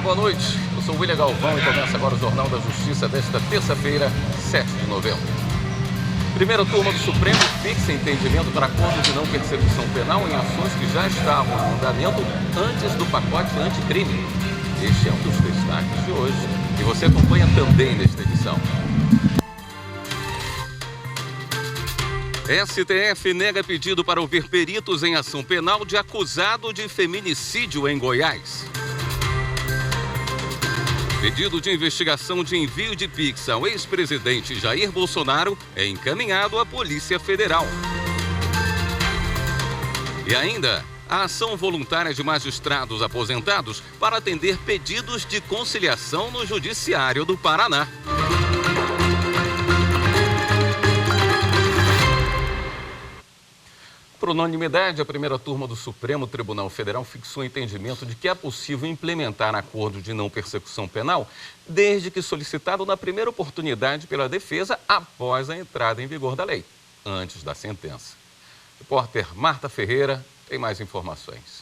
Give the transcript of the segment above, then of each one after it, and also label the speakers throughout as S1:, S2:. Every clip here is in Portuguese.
S1: boa noite. Eu sou o William Galvão e começa agora o Jornal da Justiça desta terça-feira, 7 de novembro. Primeira turma do Supremo fixa entendimento para acordo de não persecução penal em ações que já estavam em andamento antes do pacote anticrime. Este é um dos destaques de hoje e você acompanha também nesta edição. STF nega pedido para ouvir peritos em ação penal de acusado de feminicídio em Goiás. Pedido de investigação de envio de Pix ao ex-presidente Jair Bolsonaro é encaminhado à Polícia Federal. E ainda, a ação voluntária de magistrados aposentados para atender pedidos de conciliação no Judiciário do Paraná. Por unanimidade, a primeira turma do Supremo Tribunal Federal fixou o entendimento de que é possível implementar acordo de não persecução penal desde que solicitado na primeira oportunidade pela defesa após a entrada em vigor da lei, antes da sentença. Repórter Marta Ferreira tem mais informações.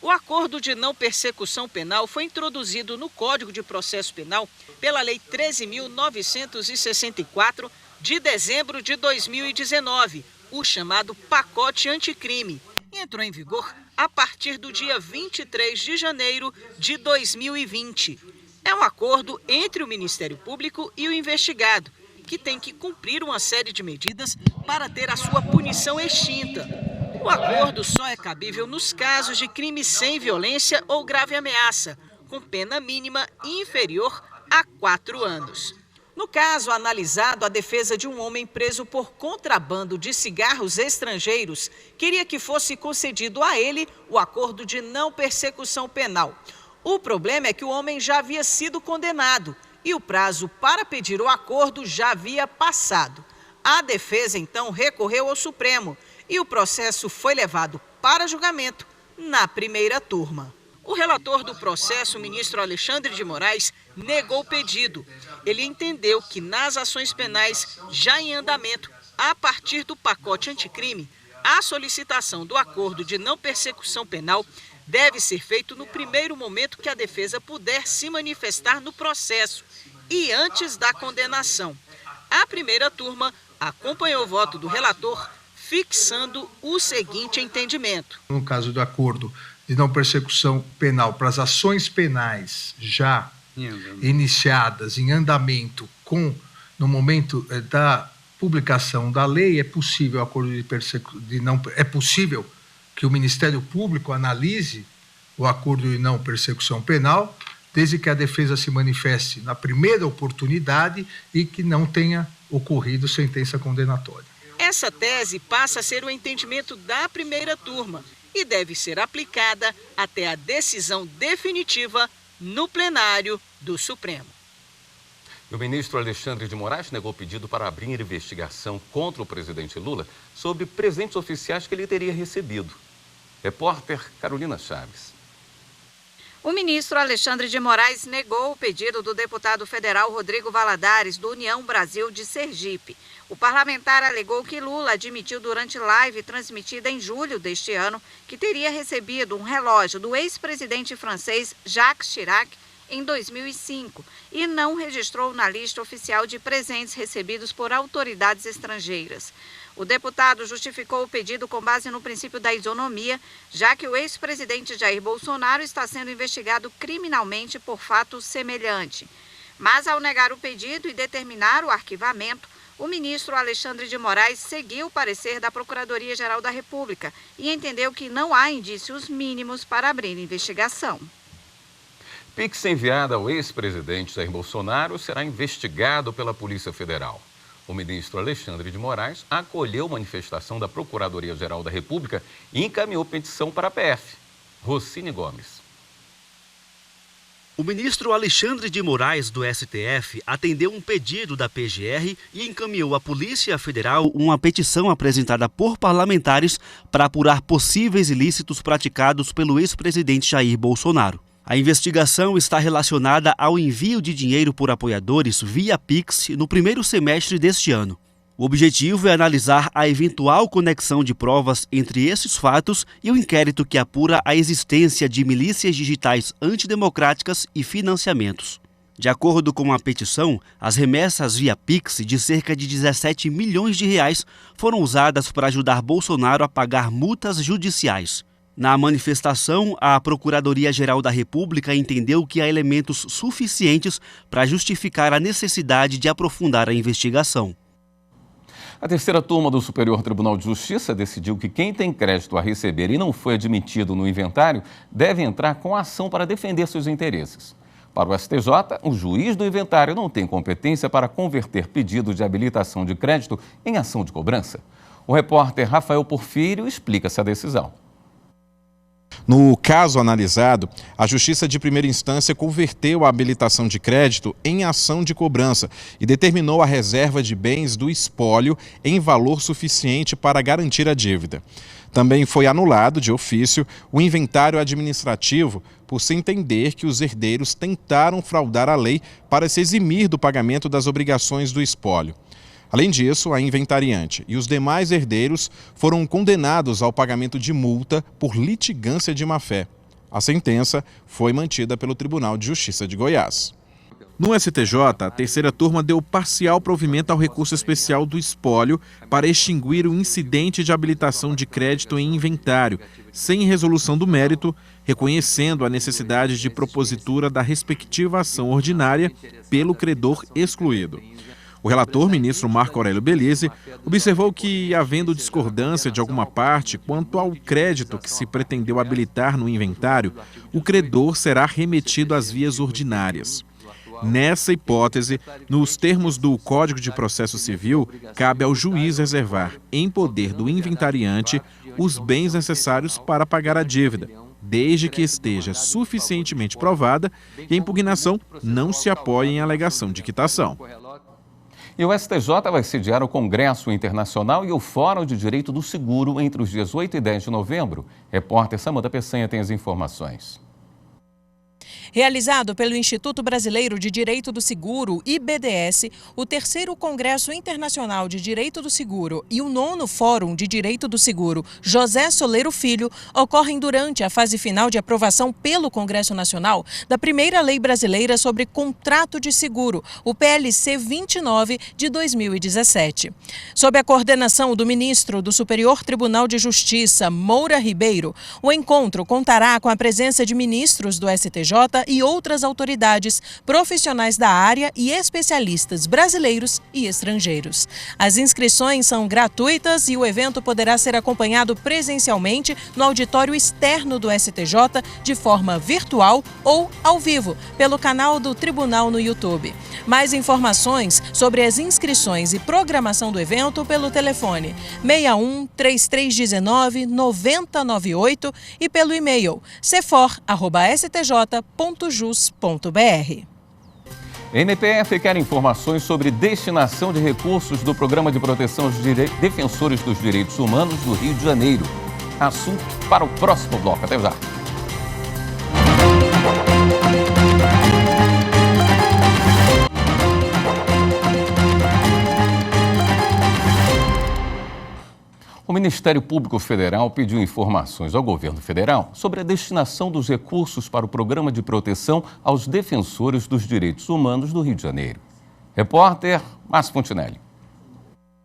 S2: O acordo de não persecução penal foi introduzido no Código de Processo Penal pela Lei 13.964, de dezembro de 2019, o chamado pacote anticrime, e entrou em vigor a partir do dia 23 de janeiro de 2020. É um acordo entre o Ministério Público e o investigado, que tem que cumprir uma série de medidas para ter a sua punição extinta. O acordo só é cabível nos casos de crime sem violência ou grave ameaça, com pena mínima inferior a 4 anos. No caso analisado, a defesa de um homem preso por contrabando de cigarros estrangeiros queria que fosse concedido a ele o acordo de não persecução penal. O problema é que o homem já havia sido condenado e o prazo para pedir o acordo já havia passado. A defesa, então, recorreu ao Supremo e o processo foi levado para julgamento na primeira turma. O relator do processo, o ministro Alexandre de Moraes, negou o pedido. Ele entendeu que nas ações penais já em andamento, a partir do pacote anticrime, a solicitação do acordo de não persecução penal deve ser feito no primeiro momento que a defesa puder se manifestar no processo e antes da condenação. A primeira turma acompanhou o voto do relator, fixando o seguinte entendimento.
S3: No caso do acordo de não persecução penal para as ações penais já iniciadas em andamento no momento da publicação da lei, é possível é possível que o Ministério Público analise o acordo de não persecução penal, desde que a defesa se manifeste na primeira oportunidade e que não tenha ocorrido sentença condenatória.
S2: Essa tese passa a ser o entendimento da primeira turma e deve ser aplicada até a decisão definitiva no plenário do Supremo.
S1: O ministro Alexandre de Moraes negou o pedido para abrir investigação contra o presidente Lula sobre presentes oficiais que ele teria recebido. Repórter Carolina Chaves.
S4: O ministro Alexandre de Moraes negou o pedido do deputado federal Rodrigo Valadares, do União Brasil de Sergipe. O parlamentar alegou que Lula admitiu durante live transmitida em julho deste ano que teria recebido um relógio do ex-presidente francês Jacques Chirac em 2005 e não registrou na lista oficial de presentes recebidos por autoridades estrangeiras. O deputado justificou o pedido com base no princípio da isonomia, já que o ex-presidente Jair Bolsonaro está sendo investigado criminalmente por fato semelhante. Mas, ao negar o pedido e determinar o arquivamento, o ministro Alexandre de Moraes seguiu o parecer da Procuradoria-Geral da República e entendeu que não há indícios mínimos para abrir investigação.
S1: Pix enviado ao ex-presidente Jair Bolsonaro será investigado pela Polícia Federal. O ministro Alexandre de Moraes acolheu manifestação da Procuradoria-Geral da República e encaminhou petição para a PF. Rossini Gomes.
S5: O ministro Alexandre de Moraes, do STF, atendeu um pedido da PGR e encaminhou à Polícia Federal uma petição apresentada por parlamentares para apurar possíveis ilícitos praticados pelo ex-presidente Jair Bolsonaro. A investigação está relacionada ao envio de dinheiro por apoiadores via Pix no primeiro semestre deste ano. O objetivo é analisar a eventual conexão de provas entre esses fatos e o inquérito que apura a existência de milícias digitais antidemocráticas e financiamentos. De acordo com a petição, as remessas via Pix de cerca de 17 milhões de reais foram usadas para ajudar Bolsonaro a pagar multas judiciais. Na manifestação, a Procuradoria-Geral da República entendeu que há elementos suficientes para justificar a necessidade de aprofundar a investigação.
S1: A terceira turma do Superior Tribunal de Justiça decidiu que quem tem crédito a receber e não foi admitido no inventário deve entrar com ação para defender seus interesses. Para o STJ, o juiz do inventário não tem competência para converter pedido de habilitação de crédito em ação de cobrança. O repórter Rafael Porfírio explica essa decisão.
S6: No caso analisado, a Justiça de Primeira Instância converteu a habilitação de crédito em ação de cobrança e determinou a reserva de bens do espólio em valor suficiente para garantir a dívida. Também foi anulado, de ofício, o inventário administrativo por se entender que os herdeiros tentaram fraudar a lei para se eximir do pagamento das obrigações do espólio. Além disso, a inventariante e os demais herdeiros foram condenados ao pagamento de multa por litigância de má-fé. A sentença foi mantida pelo Tribunal de Justiça de Goiás. No STJ, a terceira turma deu parcial provimento ao recurso especial do espólio para extinguir o incidente de habilitação de crédito em inventário, sem resolução do mérito, reconhecendo a necessidade de propositura da respectiva ação ordinária pelo credor excluído. O relator, ministro Marco Aurélio Belize, observou que, havendo discordância de alguma parte quanto ao crédito que se pretendeu habilitar no inventário, o credor será remetido às vias ordinárias. Nessa hipótese, nos termos do Código de Processo Civil, cabe ao juiz reservar, em poder do inventariante, os bens necessários para pagar a dívida, desde que esteja suficientemente provada e a impugnação não se apoie em alegação de quitação.
S1: E o STJ vai sediar o Congresso Internacional e o Fórum de Direito do Seguro entre os dias 8 e 10 de novembro. Repórter Samanta Peçanha tem as informações.
S7: Realizado pelo Instituto Brasileiro de Direito do Seguro, IBDS, o terceiro Congresso Internacional de Direito do Seguro e o 9º Fórum de Direito do Seguro José Soleiro Filho ocorrem durante a fase final de aprovação pelo Congresso Nacional da primeira lei brasileira sobre contrato de seguro, o PLC 29 de 2017. Sob a coordenação do ministro do Superior Tribunal de Justiça, Moura Ribeiro, o encontro contará com a presença de ministros do STJ e outras autoridades, profissionais da área e especialistas brasileiros e estrangeiros. As inscrições são gratuitas e o evento poderá ser acompanhado presencialmente no auditório externo do STJ de forma virtual ou ao vivo, pelo canal do Tribunal no YouTube. Mais informações sobre as inscrições e programação do evento pelo telefone 61 3319 9098 e pelo e-mail cefor@stj.jus.br.
S1: MPF quer informações sobre destinação de recursos do Programa de Proteção aos Defensores dos Direitos Humanos do Rio de Janeiro. Assunto para o próximo bloco. Até já. O Ministério Público Federal pediu informações ao governo federal sobre a destinação dos recursos para o Programa de Proteção aos Defensores dos Direitos Humanos do Rio de Janeiro. Repórter Márcio Fontinelli.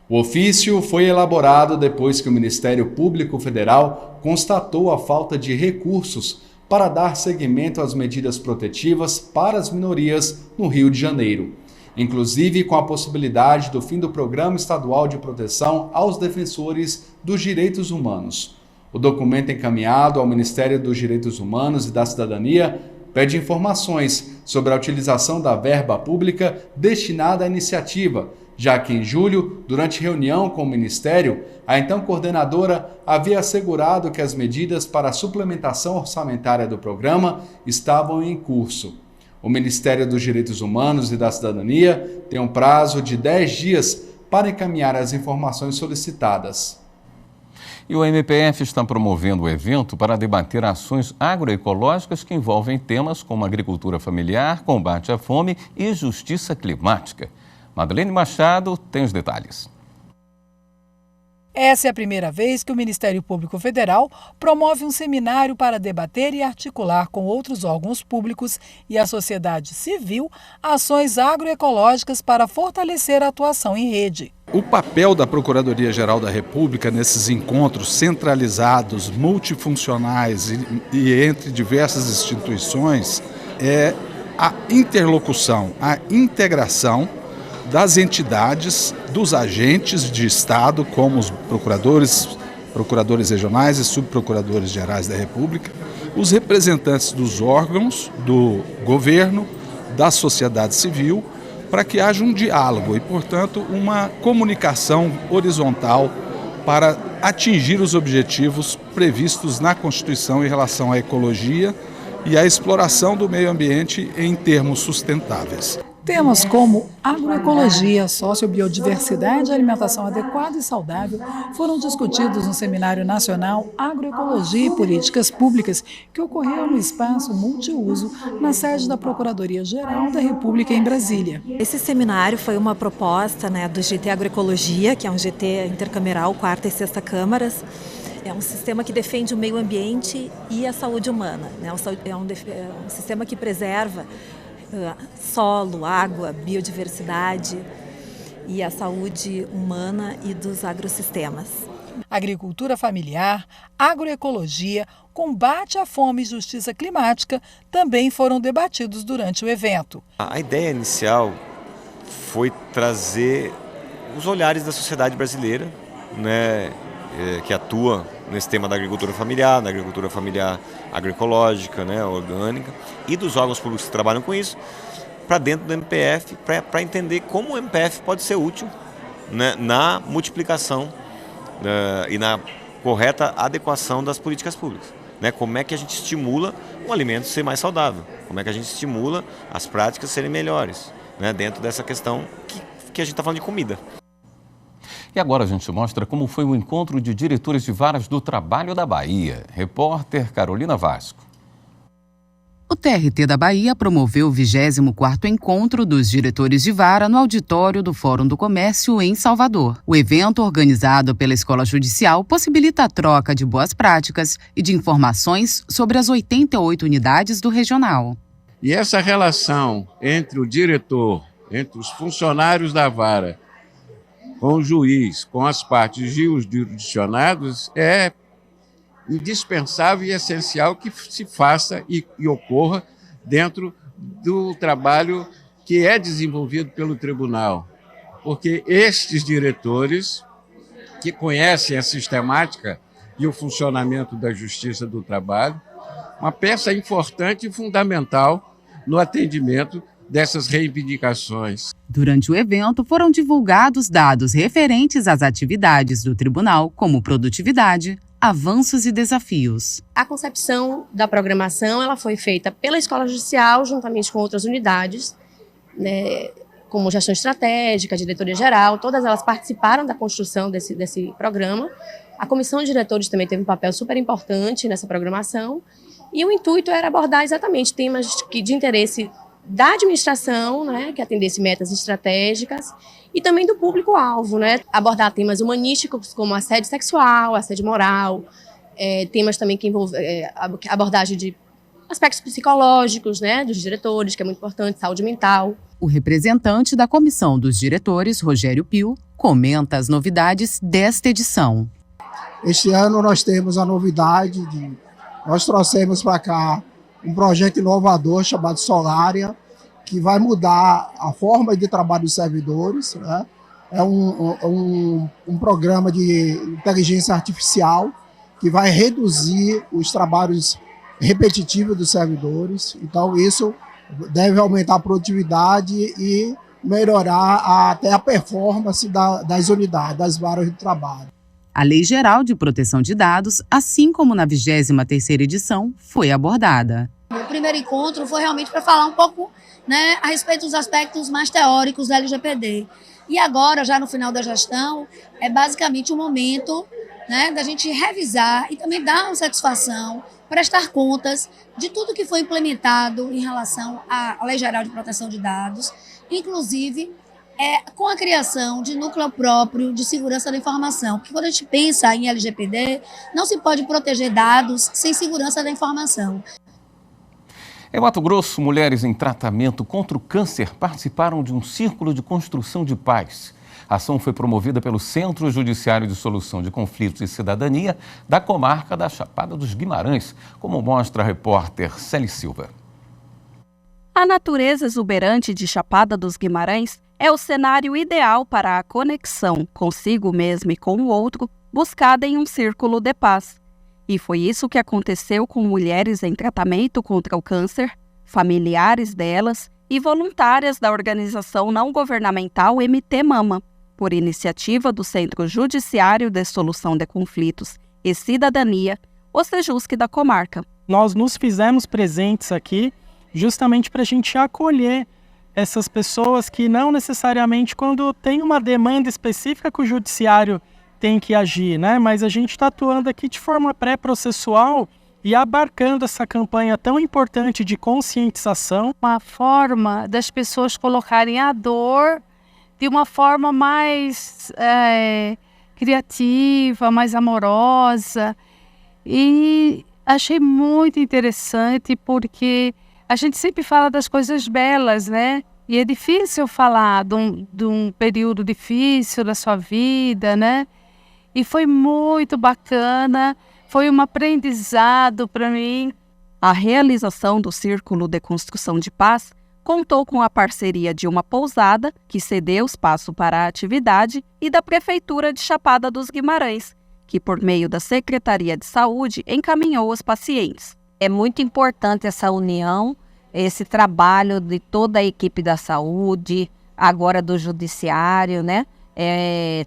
S8: O ofício foi elaborado depois que o Ministério Público Federal constatou a falta de recursos para dar seguimento às medidas protetivas para as minorias no Rio de Janeiro, inclusive com a possibilidade do fim do Programa Estadual de Proteção aos Defensores dos Direitos Humanos. O documento encaminhado ao Ministério dos Direitos Humanos e da Cidadania pede informações sobre a utilização da verba pública destinada à iniciativa, já que em julho, durante reunião com o Ministério, a então coordenadora havia assegurado que as medidas para a suplementação orçamentária do programa estavam em curso. O Ministério dos Direitos Humanos e da Cidadania tem um prazo de 10 dias para encaminhar as informações solicitadas.
S1: E o MPF está promovendo o evento para debater ações agroecológicas que envolvem temas como agricultura familiar, combate à fome e justiça climática. Madeleine Machado tem os detalhes.
S9: Essa é a primeira vez que o Ministério Público Federal promove um seminário para debater e articular com outros órgãos públicos e a sociedade civil ações agroecológicas para fortalecer a atuação em rede.
S8: O papel da Procuradoria-Geral da República nesses encontros centralizados, multifuncionais e entre diversas instituições é a interlocução, a integração das entidades, dos agentes de Estado, como os procuradores regionais e subprocuradores gerais da República, os representantes dos órgãos do governo, da sociedade civil, para que haja um diálogo e, portanto, uma comunicação horizontal para atingir os objetivos previstos na Constituição em relação à ecologia e à exploração do meio ambiente em termos sustentáveis.
S9: Temas como agroecologia, sociobiodiversidade e alimentação adequada e saudável foram discutidos no Seminário Nacional Agroecologia e Políticas Públicas, que ocorreu no espaço multiuso na sede da Procuradoria-Geral da República em Brasília.
S10: Esse seminário foi uma proposta, do GT Agroecologia, que é um GT intercameral, 4ª e 6ª Câmaras. É um sistema que defende o meio ambiente e a saúde humana. É um sistema que preserva solo, água, biodiversidade e a saúde humana e dos agrossistemas.
S9: Agricultura familiar, agroecologia, combate à fome e justiça climática também foram debatidos durante o evento.
S11: A ideia inicial foi trazer os olhares da sociedade brasileira, que atua nesse tema da agricultura familiar, agroecológica, orgânica, e dos órgãos públicos que trabalham com isso, para dentro do MPF, para entender como o MPF pode ser útil na multiplicação e na correta adequação das políticas públicas. Como é que a gente estimula o alimento ser mais saudável, como é que a gente estimula as práticas serem melhores, dentro dessa questão que a gente está falando de comida.
S1: E agora a gente mostra como foi o encontro de diretores de varas do trabalho da Bahia. Repórter Carolina Vasco.
S12: O TRT da Bahia promoveu o 24º encontro dos diretores de vara no auditório do Fórum do Comércio em Salvador. O evento, organizado pela Escola Judicial, possibilita a troca de boas práticas e de informações sobre as 88 unidades do regional.
S13: E essa relação entre o diretor, entre os funcionários da vara, com o juiz, com as partes jurisdicionadas, é indispensável e essencial que se faça e ocorra dentro do trabalho que é desenvolvido pelo tribunal. Porque estes diretores, que conhecem a sistemática e o funcionamento da Justiça do Trabalho, uma peça importante e fundamental no atendimento dessas reivindicações.
S12: Durante o evento, foram divulgados dados referentes às atividades do tribunal, como produtividade, avanços e desafios.
S14: A concepção da programação ela foi feita pela Escola Judicial, juntamente com outras unidades, como gestão estratégica, diretoria geral, todas elas participaram da construção desse programa. A comissão de diretores também teve um papel super importante nessa programação, e o intuito era abordar exatamente temas de interesse da administração, que atendesse metas estratégicas, e também do público-alvo, abordar temas humanísticos como assédio sexual, assédio moral, temas também que envolvem abordagem de aspectos psicológicos, dos diretores, que é muito importante, saúde mental.
S12: O representante da comissão dos diretores, Rogério Pio, comenta as novidades desta edição.
S15: Este ano nós temos a novidade nós trouxemos para cá um projeto inovador chamado Solária, que vai mudar a forma de trabalho dos servidores. É um programa de inteligência artificial que vai reduzir os trabalhos repetitivos dos servidores. Então, isso deve aumentar a produtividade e melhorar até a performance das unidades, das varas de trabalho.
S12: A Lei Geral de Proteção de Dados, assim como na 23ª edição, foi abordada.
S16: O primeiro encontro foi realmente para falar um pouco a respeito dos aspectos mais teóricos da LGPD. E agora, já no final da gestão, é basicamente o momento da gente revisar e também dar uma satisfação, prestar contas de tudo que foi implementado em relação à Lei Geral de Proteção de Dados, inclusive com a criação de núcleo próprio de segurança da informação. Porque quando a gente pensa em LGPD, não se pode proteger dados sem segurança da informação.
S1: Em Mato Grosso, mulheres em tratamento contra o câncer participaram de um círculo de construção de paz. A ação foi promovida pelo Centro Judiciário de Solução de Conflitos e Cidadania da comarca da Chapada dos Guimarães, como mostra a repórter Celi Silva.
S17: A natureza exuberante de Chapada dos Guimarães é o cenário ideal para a conexão consigo mesmo e com o outro, buscada em um círculo de paz. E foi isso que aconteceu com mulheres em tratamento contra o câncer, familiares delas e voluntárias da organização não governamental MT Mama, por iniciativa do Centro Judiciário de Solução de Conflitos e Cidadania, o Sejusc da comarca.
S18: Nós nos fizemos presentes aqui justamente para a gente acolher essas pessoas que não necessariamente, quando tem uma demanda específica que o judiciário tem que agir, né? Mas a gente está atuando aqui de forma pré-processual e abarcando essa campanha tão importante de conscientização.
S19: Uma forma das pessoas colocarem a dor de uma forma mais criativa, mais amorosa. E achei muito interessante porque a gente sempre fala das coisas belas, né? E é difícil falar de um período difícil da sua vida, né? E foi muito bacana, foi um aprendizado para mim.
S17: A realização do Círculo de Construção de Paz contou com a parceria de uma pousada, que cedeu espaço para a atividade, e da Prefeitura de Chapada dos Guimarães, que, por meio da Secretaria de Saúde, encaminhou os pacientes.
S20: É muito importante essa união, esse trabalho de toda a equipe da saúde, agora do judiciário, né?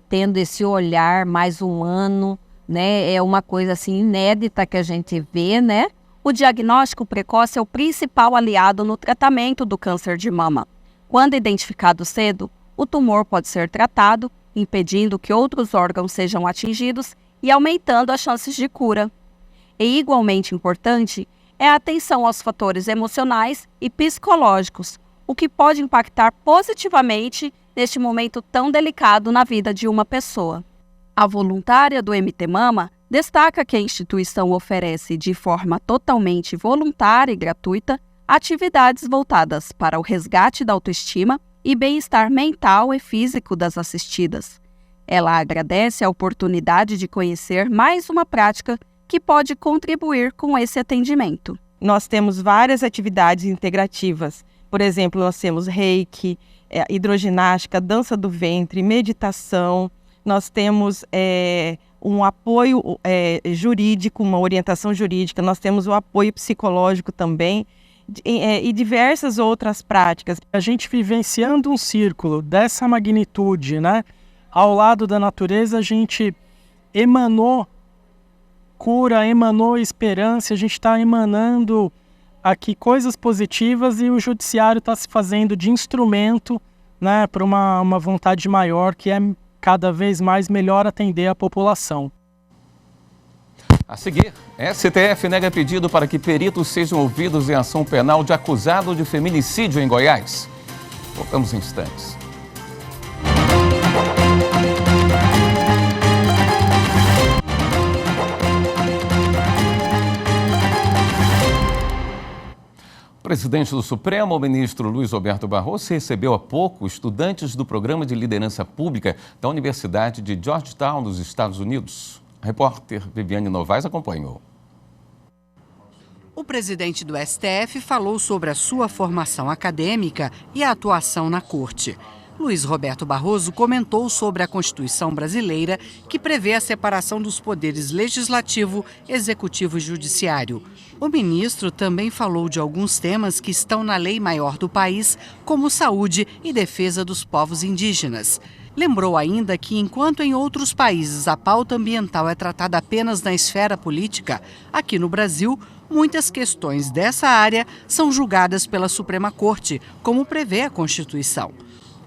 S20: Tendo esse olhar mais humano, né? É uma coisa assim inédita que a gente vê, né?
S17: O diagnóstico precoce é o principal aliado no tratamento do câncer de mama. Quando identificado cedo, o tumor pode ser tratado, impedindo que outros órgãos sejam atingidos e aumentando as chances de cura. E igualmente importante é a atenção aos fatores emocionais e psicológicos, o que pode impactar positivamente neste momento tão delicado na vida de uma pessoa. A voluntária do MT Mama destaca que a instituição oferece de forma totalmente voluntária e gratuita atividades voltadas para o resgate da autoestima e bem-estar mental e físico das assistidas. Ela agradece a oportunidade de conhecer mais uma prática que pode contribuir com esse atendimento.
S21: Nós temos várias atividades integrativas. Por exemplo, nós temos reiki, hidroginástica, dança do ventre, meditação. Nós temos um apoio jurídico, uma orientação jurídica. Nós temos o apoio psicológico também e diversas outras práticas.
S18: A gente vivenciando um círculo dessa magnitude, né? Ao lado da natureza, a gente emanou cura, emanou esperança, a gente está emanando aqui coisas positivas e o judiciário está se fazendo de instrumento, né, para uma vontade maior, que é cada vez mais melhor atender a população.
S1: A seguir, STF nega pedido para que peritos sejam ouvidos em ação penal de acusado de feminicídio em Goiás. Voltamos em instantes. O presidente do Supremo, o ministro Luiz Roberto Barroso, recebeu há pouco estudantes do Programa de Liderança Pública da Universidade de Georgetown, nos Estados Unidos. A repórter Viviane Novaes acompanhou.
S22: O presidente do STF falou sobre a sua formação acadêmica e a atuação na corte. Luiz Roberto Barroso comentou sobre a Constituição brasileira, que prevê a separação dos poderes legislativo, executivo e judiciário. O ministro também falou de alguns temas que estão na lei maior do país, como saúde e defesa dos povos indígenas. Lembrou ainda que, enquanto em outros países a pauta ambiental é tratada apenas na esfera política, aqui no Brasil, muitas questões dessa área são julgadas pela Suprema Corte, como prevê a Constituição.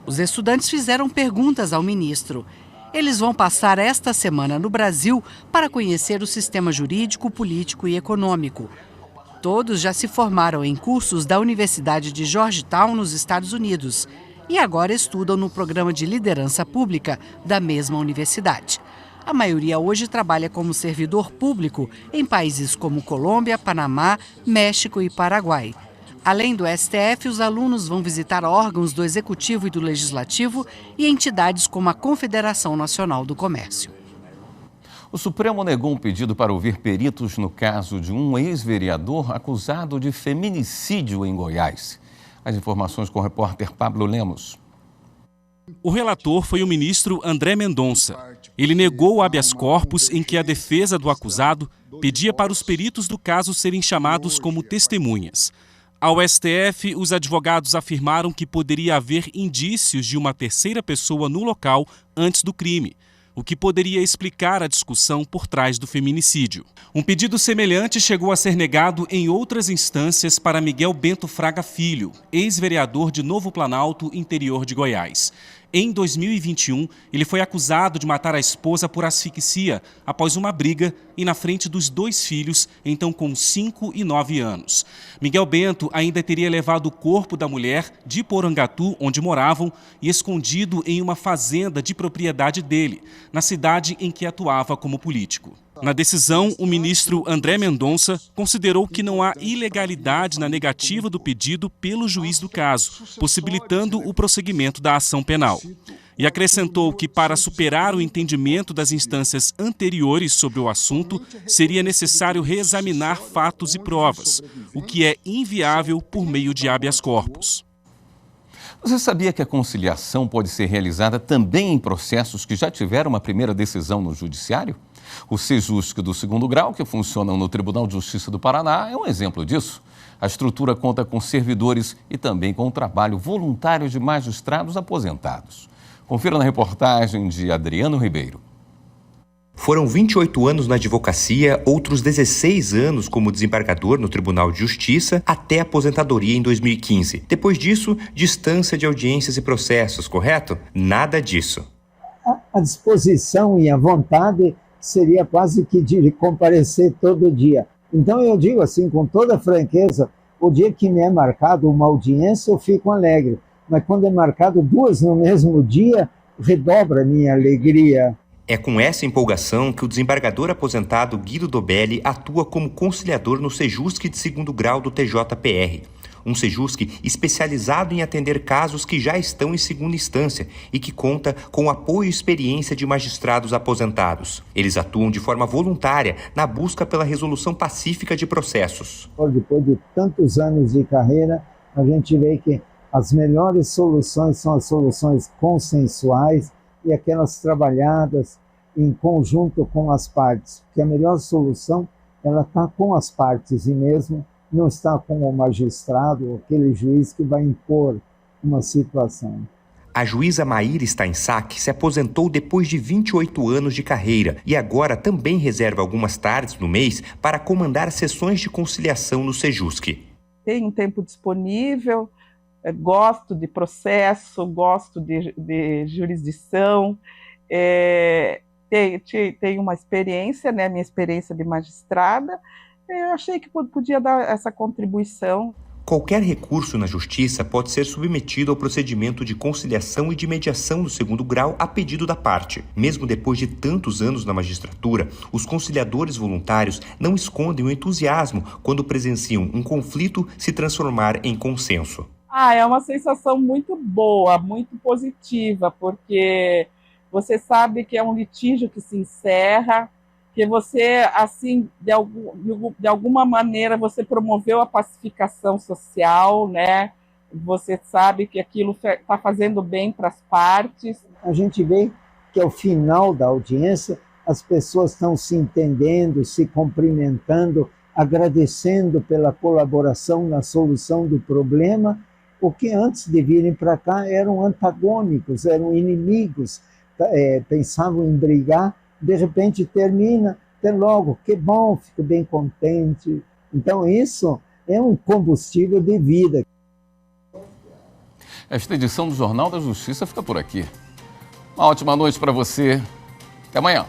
S22: Os estudantes fizeram perguntas ao ministro. Eles vão passar esta semana no Brasil para conhecer o sistema jurídico, político e econômico. Todos já se formaram em cursos da Universidade de Georgetown, nos Estados Unidos. e agora estudam no programa de liderança pública da mesma universidade. A maioria hoje trabalha como servidor público em países como Colômbia, Panamá, México e Paraguai. Além do STF, os alunos vão visitar órgãos do Executivo e do Legislativo e entidades como a Confederação Nacional do Comércio.
S1: O Supremo negou um pedido para ouvir peritos no caso de um ex-vereador acusado de feminicídio em Goiás. As informações com o repórter Pablo Lemos.
S2: O relator foi o ministro André Mendonça. Ele negou o habeas corpus em que a defesa do acusado pedia para os peritos do caso serem chamados como testemunhas. Ao STF, os advogados afirmaram que poderia haver indícios de uma terceira pessoa no local antes do crime, o que poderia explicar a discussão por trás do feminicídio. Um pedido semelhante chegou a ser negado em outras instâncias para Miguel Bento Fraga Filho, ex-vereador de Novo Planalto, interior de Goiás. Em 2021, ele foi acusado de matar a esposa por asfixia após uma briga e na frente dos 2 filhos, então com 5 e 9 anos. Miguel Bento ainda teria levado o corpo da mulher de Porangatu, onde moravam, e escondido em uma fazenda de propriedade dele, na cidade em que atuava como político. Na decisão, o ministro André Mendonça considerou que não há ilegalidade na negativa do pedido pelo juiz do caso, possibilitando o prosseguimento da ação penal. E acrescentou que, para superar o entendimento das instâncias anteriores sobre o assunto, seria necessário reexaminar fatos e provas, o que é inviável por meio de habeas corpus.
S1: Você sabia que a conciliação pode ser realizada também em processos que já tiveram uma primeira decisão no judiciário? O Sejusc do 2º grau, que funciona no Tribunal de Justiça do Paraná, é um exemplo disso. A estrutura conta com servidores e também com o trabalho voluntário de magistrados aposentados. Confira na reportagem de Adriano Ribeiro.
S3: Foram 28 anos na advocacia, outros 16 anos como desembargador no Tribunal de Justiça, até a aposentadoria em 2015. Depois disso, distância de audiências e processos, correto? Nada disso.
S23: A disposição e a vontade seria quase que de comparecer todo dia. Então eu digo assim, com toda franqueza, o dia que me é marcado uma audiência eu fico alegre, mas quando é marcado 2 no mesmo dia, redobra a minha alegria.
S3: É com essa empolgação que o desembargador aposentado Guido Dobelli atua como conciliador no Sejusc de 2º grau do TJPR. Um Sejusc especializado em atender casos que já estão em segunda instância e que conta com apoio e experiência de magistrados aposentados. Eles atuam de forma voluntária na busca pela resolução pacífica de processos.
S23: Depois de tantos anos de carreira, a gente vê que as melhores soluções são as soluções consensuais e aquelas trabalhadas em conjunto com as partes, porque a melhor solução ela está com as partes e mesmo não está com o magistrado, aquele juiz que vai impor uma situação.
S3: A juíza Maíra Steinsack se aposentou depois de 28 anos de carreira e agora também reserva algumas tardes no mês para comandar sessões de conciliação no Sejusc.
S24: Tenho um tempo disponível, gosto de processo, gosto de jurisdição, tenho uma experiência, né, minha experiência de magistrada. Eu achei que podia dar essa contribuição.
S3: Qualquer recurso na Justiça pode ser submetido ao procedimento de conciliação e de mediação do 2º grau a pedido da parte. Mesmo depois de tantos anos na magistratura, os conciliadores voluntários não escondem o entusiasmo quando presenciam um conflito se transformar em consenso.
S24: É uma sensação muito boa, muito positiva, porque você sabe que é um litígio que se encerra, que você, assim, de alguma maneira, você promoveu a pacificação social, né? Você sabe que aquilo está fazendo bem para as partes.
S23: A gente vê que ao final da audiência as pessoas estão se entendendo, se cumprimentando, agradecendo pela colaboração na solução do problema, porque antes de virem para cá eram antagônicos, eram inimigos, pensavam em brigar. De repente termina, até logo, que bom, fico bem contente. Então isso é um combustível de vida.
S1: Esta edição do Jornal da Justiça fica por aqui. Uma ótima noite para você. Até amanhã.